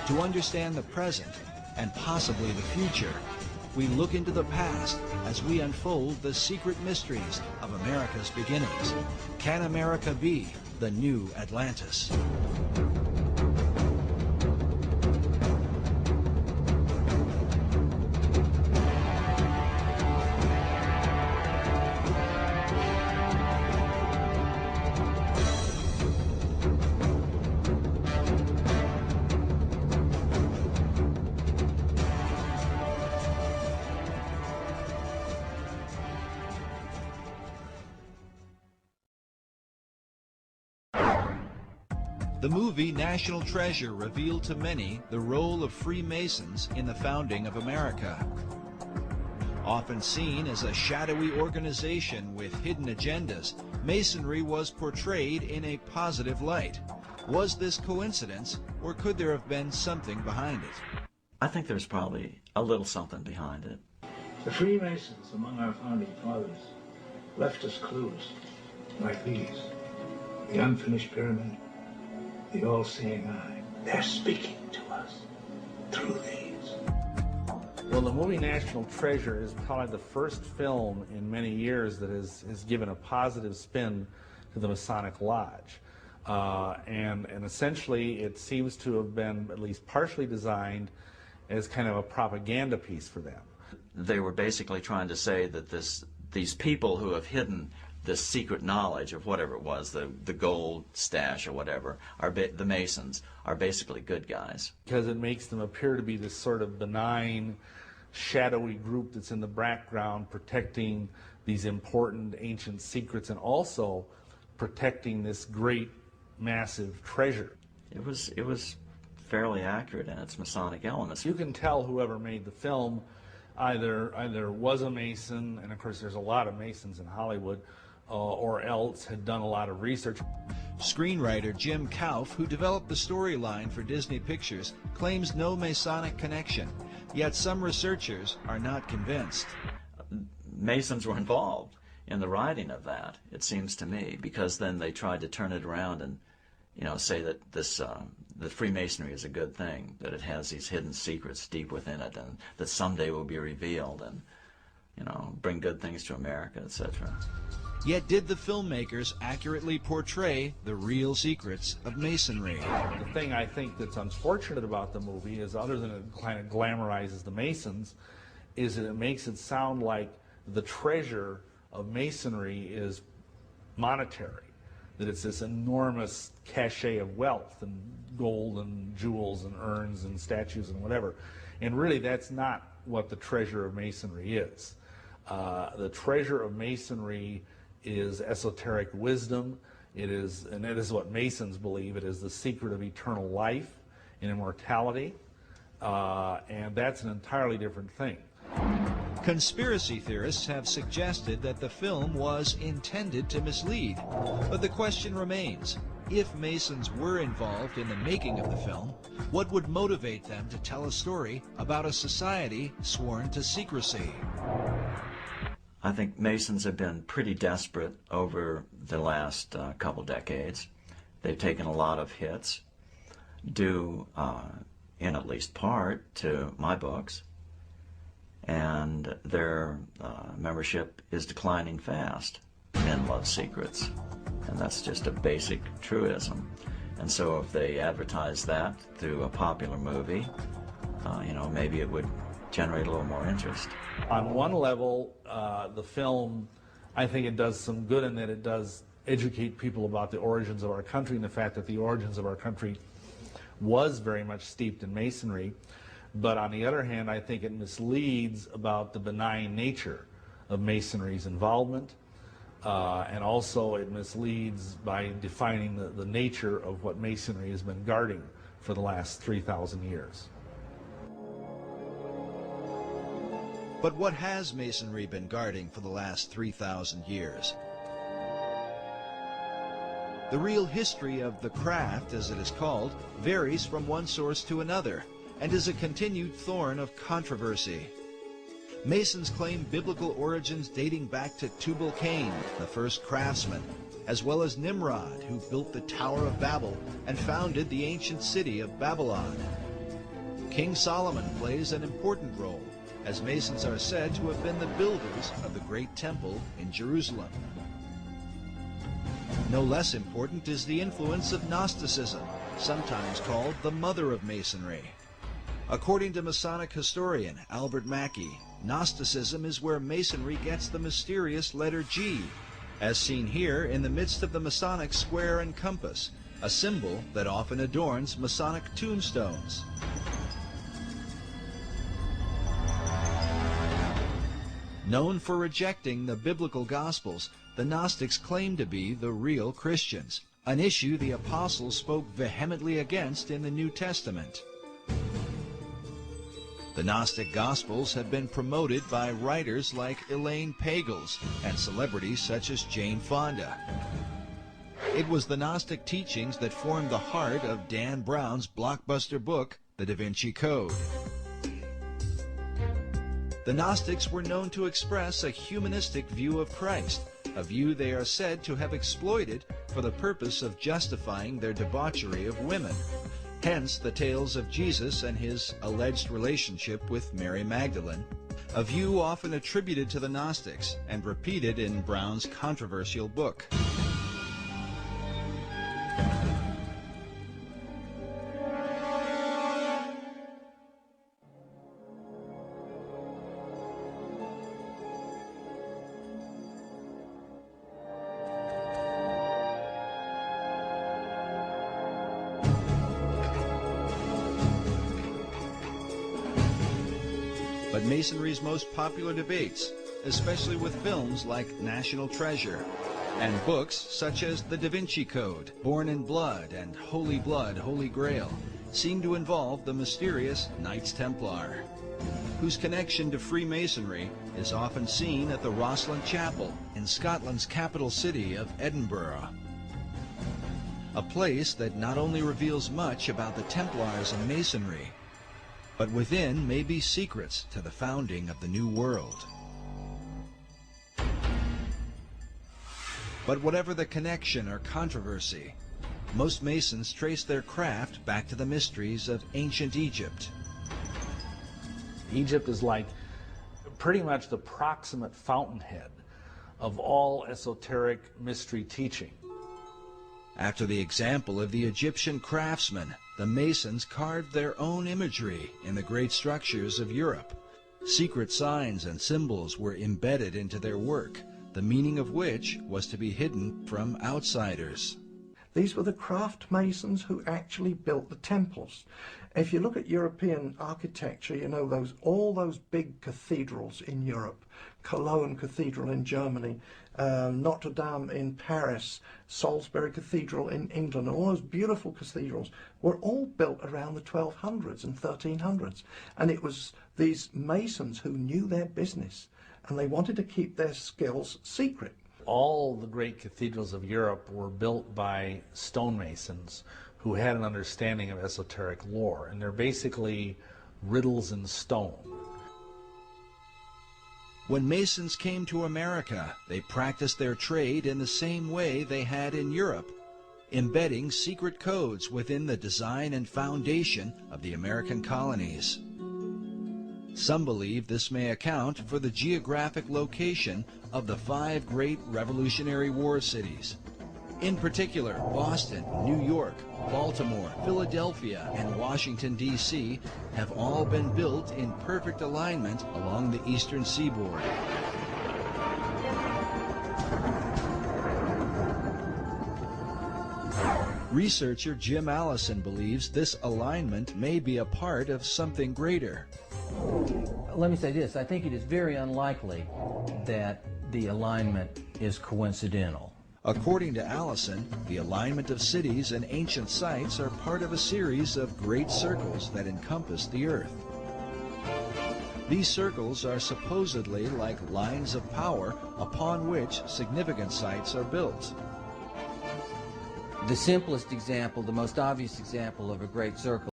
To understand the present and possibly the future, we look into the past as we unfold the secret mysteries of America's beginnings. Can America be the new Atlantis? The movie National Treasure revealed to many the role of Freemasons in the founding of America. Often seen as a shadowy organization with hidden agendas, Masonry was portrayed in a positive light. Was this coincidence, or could there have been something behind it? I think there's probably a little something behind it. The Freemasons among our founding fathers left us clues like these. The unfinished pyramid, the all-seeing eye. They're speaking to us through these. Well, the movie National Treasure is probably the first film in many years that has given a positive spin to the Masonic Lodge. And essentially it seems to have been at least partially designed as kind of a propaganda piece for them. They were basically trying to say that these people who have hidden this secret knowledge of whatever it was, the gold stash or whatever, the Masons, are basically good guys. Because it makes them appear to be this sort of benign, shadowy group that's in the background protecting these important ancient secrets and also protecting this great, massive treasure. It was fairly accurate in its Masonic elements. You can tell whoever made the film either was a Mason, and of course there's a lot of Masons in Hollywood, or else had done a lot of research. Screenwriter Jim Kauf, who developed the storyline for Disney Pictures, claims no Masonic connection, yet some researchers are not convinced. Masons were involved in the writing of that, it seems to me, because then they tried to turn it around and, say that that Freemasonry is a good thing, that it has these hidden secrets deep within it, and that someday will be revealed, and bring good things to America, etc. Yet did the filmmakers accurately portray the real secrets of Masonry? The thing I think that's unfortunate about the movie is, other than it kind of glamorizes the Masons, is that it makes it sound like the treasure of Masonry is monetary, that it's this enormous cachet of wealth and gold and jewels and urns and statues and whatever. And really that's not what the treasure of Masonry is. The treasure of Masonry is esoteric wisdom. It is what Masons believe. It is the secret of eternal life and immortality, and that's an entirely different thing. Conspiracy theorists have suggested that the film was intended to mislead, but the question remains, if Masons were involved in the making of the film, what would motivate them to tell a story about a society sworn to secrecy? I think Masons have been pretty desperate over the last couple decades. They've taken a lot of hits, due in at least part to my books, and their membership is declining fast. Men love secrets, and that's just a basic truism. And so if they advertise that through a popular movie, maybe it would generate a little more interest. On one level, the film, I think it does some good in that it does educate people about the origins of our country and the fact that the origins of our country was very much steeped in Masonry. But on the other hand, I think it misleads about the benign nature of Masonry's involvement, and also it misleads by defining the nature of what Masonry has been guarding for the last 3,000 years. But what has Masonry been guarding for the last 3,000 years? The real history of the craft, as it is called, varies from one source to another, and is a continued thorn of controversy. Masons claim biblical origins dating back to Tubal-Cain, the first craftsman, as well as Nimrod, who built the Tower of Babel and founded the ancient city of Babylon. King Solomon plays an important role, as Masons are said to have been the builders of the Great Temple in Jerusalem. No less important is the influence of Gnosticism, sometimes called the mother of Masonry. According to Masonic historian Albert Mackey, Gnosticism is where Masonry gets the mysterious letter G, as seen here in the midst of the Masonic square and compass, a symbol that often adorns Masonic tombstones. Known for rejecting the biblical Gospels, the Gnostics claimed to be the real Christians, an issue the apostles spoke vehemently against in the New Testament. The Gnostic Gospels have been promoted by writers like Elaine Pagels and celebrities such as Jane Fonda. It was the Gnostic teachings that formed the heart of Dan Brown's blockbuster book, The Da Vinci Code. The Gnostics were known to express a humanistic view of Christ, a view they are said to have exploited for the purpose of justifying their debauchery of women. Hence the tales of Jesus and his alleged relationship with Mary Magdalene, a view often attributed to the Gnostics and repeated in Brown's controversial book. But Masonry's most popular debates, especially with films like National Treasure, and books such as The Da Vinci Code, Born in Blood, and Holy Blood, Holy Grail, seem to involve the mysterious Knights Templar, whose connection to Freemasonry is often seen at the Rosslyn Chapel in Scotland's capital city of Edinburgh. A place that not only reveals much about the Templars and Masonry, but within may be secrets to the founding of the New World. But whatever the connection or controversy, most Masons trace their craft back to the mysteries of ancient Egypt. Egypt is like pretty much the proximate fountainhead of all esoteric mystery teaching. After the example of the Egyptian craftsmen, the Masons carved their own imagery in the great structures of Europe. Secret signs and symbols were embedded into their work, the meaning of which was to be hidden from outsiders. These were the craft masons who actually built the temples. If you look at European architecture, you know, all those big cathedrals in Europe, Cologne Cathedral in Germany, Notre Dame in Paris, Salisbury Cathedral in England, all those beautiful cathedrals were all built around the 1200s and 1300s. And it was these masons who knew their business, and they wanted to keep their skills secret. All the great cathedrals of Europe were built by stonemasons who had an understanding of esoteric lore, and they're basically riddles in stone. When Masons came to America, they practiced their trade in the same way they had in Europe, embedding secret codes within the design and foundation of the American colonies. Some believe this may account for the geographic location of the 5 great Revolutionary War cities. In particular, Boston, New York, Baltimore, Philadelphia, and Washington, D.C. have all been built in perfect alignment along the eastern seaboard. Researcher Jim Allison believes this alignment may be a part of something greater. Let me say this, I think it is very unlikely that the alignment is coincidental. According to Allison, the alignment of cities and ancient sites are part of a series of great circles that encompass the earth. These circles are supposedly like lines of power upon which significant sites are built. The simplest example, the most obvious example of a great circle